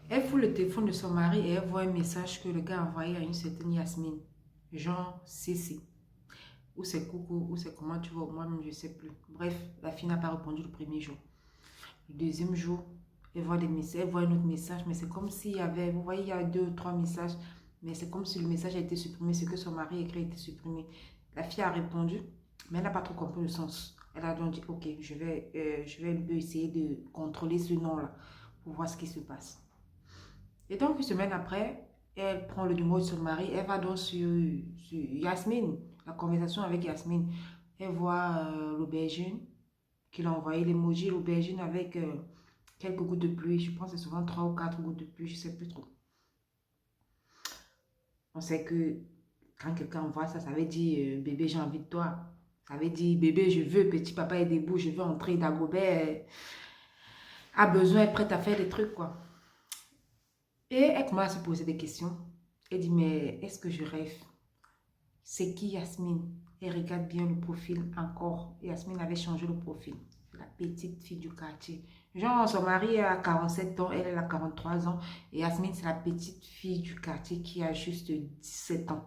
Elle fout le téléphone de son mari et elle voit un message que le gars a envoyé à une certaine Yasmine. Genre CC. Ou c'est coucou, ou c'est comment tu vois, moi-même je ne sais plus. Bref, la fille n'a pas répondu le premier jour. Le deuxième jour, elle voit des messages, elle voit un autre message, mais c'est comme s'il y avait, vous voyez, il y a deux ou trois messages, mais c'est comme si le message a été supprimé, ce que son mari écrit a été supprimé. La fille a répondu, mais elle n'a pas trop compris le sens. Elle a donc dit, ok, je vais essayer de contrôler ce nom-là pour voir ce qui se passe. Et donc, une semaine après, elle prend le numéro de son mari, elle va donc sur Yasmine, la conversation avec Yasmine. Elle voit l'aubergine qu'il a envoyé, l'emoji, l'aubergine avec quelques gouttes de pluie. Je pense que c'est souvent 3 ou 4 gouttes de pluie, je ne sais plus trop. On sait que quand quelqu'un envoie ça, ça veut dire bébé, j'ai envie de toi. Ça veut dire bébé, je veux, petit papa est debout, je veux entrer. Dagobert a besoin, est prête à faire des trucs, quoi. Et elle commence à se poser des questions. Elle dit, mais est-ce que je rêve? C'est qui Yasmine? Elle regarde bien le profil encore. Yasmine avait changé le profil. La petite fille du quartier. Genre, son mari a 47 ans, elle a 43 ans. Et Yasmine, c'est la petite fille du quartier qui a juste 17 ans.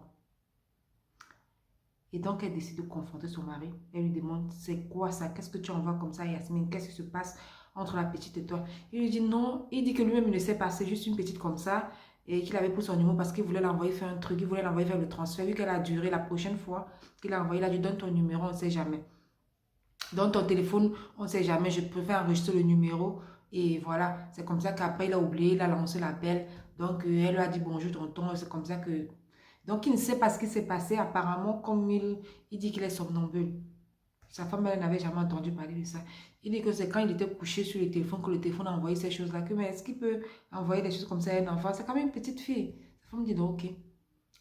Et donc, elle décide de confronter son mari. Elle lui demande, c'est quoi ça? Qu'est-ce que tu envoies comme ça, Yasmine? Qu'est-ce qui se passe entre la petite et toi? Il lui dit non. Il dit que lui-même, il ne sait pas. C'est juste une petite comme ça. Et qu'il avait pris son numéro parce qu'il voulait l'envoyer faire un truc. Il voulait l'envoyer faire le transfert. Vu qu'elle a duré la prochaine fois qu'il a envoyé, il a dit, donne ton numéro, on ne sait jamais. Donne ton téléphone, on ne sait jamais. Je préfère enregistrer le numéro. Et voilà. C'est comme ça qu'après, il a oublié. Il a lancé l'appel. Donc, elle lui a dit bonjour, tonton. C'est comme ça que donc, il ne sait pas ce qui s'est passé. Apparemment, comme il dit qu'il est somnambule. Sa femme, elle n'avait jamais entendu parler de ça. Il dit que c'est quand il était couché sur le téléphone que le téléphone a envoyé ces choses-là. Mais est-ce qu'il peut envoyer des choses comme ça à un enfant? C'est quand même une petite fille. Sa femme dit donc, ok.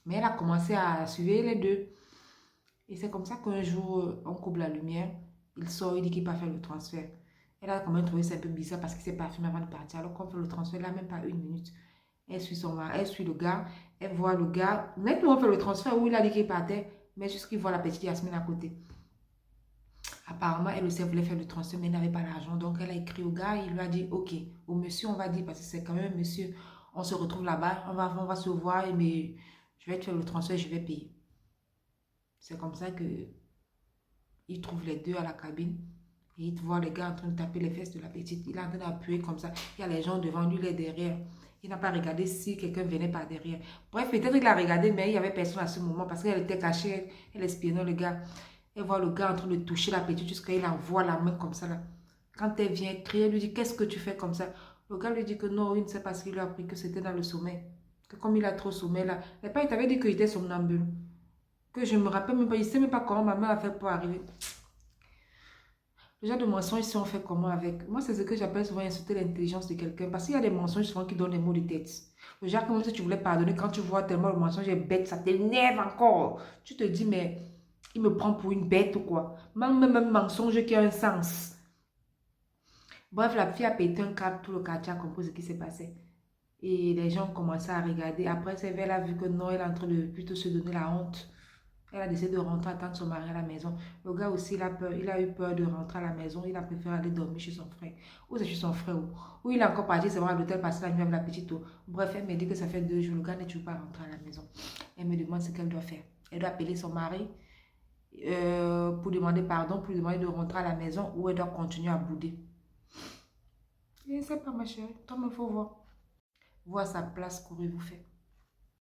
Mais elle a commencé à suivre les deux. Et c'est comme ça qu'un jour, on coupe la lumière. Il sort, il dit qu'il va faire le transfert. Elle a quand même trouvé ça un peu bizarre parce qu'il s'est parfumé avant de partir. Alors qu'on fait le transfert, là, même pas une minute. Elle suit son mari, elle suit le gars, elle voit le gars. Nettement, on fait le transfert où il a dit qu'il partait, mais juste qu'il voit la petite Yasmine à côté. Apparemment, elle aussi voulait faire le transfert, mais elle n'avait pas l'argent. Donc, elle a écrit au gars, il lui a dit, ok, au monsieur, on va dire, parce que c'est quand même un monsieur, on se retrouve là-bas, on va se voir, mais je vais te faire le transfert, je vais payer. C'est comme ça que il trouve les deux à la cabine. Et il voit le gars en train de taper les fesses de la petite. Il est en train d'appuyer comme ça. Il y a les gens devant lui, il est derrière. Il n'a pas regardé si quelqu'un venait par derrière. Bref, peut-être qu'il a regardé, mais il n'y avait personne à ce moment parce qu'elle était cachée. Elle espionnait le gars. Elle voit le gars en train de toucher la petite jusqu'à il envoie la main comme ça là. Quand elle vient crier, elle lui dit, qu'est-ce que tu fais comme ça? Le gars lui dit que non, il ne sait pas ce qu'il lui a appris, que c'était dans le sommeil. Que comme il a trop sommeil là. Mais pas, il t'avait dit qu'il était somnambule. Que je me rappelle même pas, il ne sait même pas comment ma mère a fait pour arriver. Le genre de mensonges, si on fait comment avec... Moi, c'est ce que j'appelle souvent insulter l'intelligence de quelqu'un. Parce qu'il y a des mensonges souvent qui donnent des mots de tête. Le genre comme si tu voulais pardonner, quand tu vois tellement le mensonge est bête, ça t'énerve encore. Tu te dis, mais il me prend pour une bête ou quoi. Même un mensonge qui a un sens. Bref, la fille a pété un câble, tout le quartier a compris ce qui s'est passé. Et les gens ont commencé à regarder. Après, elle a vu que non, elle est en train de plutôt se donner la honte. Elle a décidé de rentrer attendre son mari à la maison. Le gars aussi, il a peur. Il a eu peur de rentrer à la maison. Il a préféré aller dormir chez son frère. Ou c'est chez son frère. Ou il est encore parti, c'est vrai, à l'hôtel, passer la nuit avec la petite. Bref, elle me dit que ça fait 2 jours. Le gars n'est toujours pas rentré à la maison. Elle me demande ce qu'elle doit faire. Elle doit appeler son mari pour demander pardon, pour lui demander de rentrer à la maison ou elle doit continuer à bouder. Je ne sais pas, ma chérie. Toi, il faut voir. Voir sa place, qu'aurez-vous fait?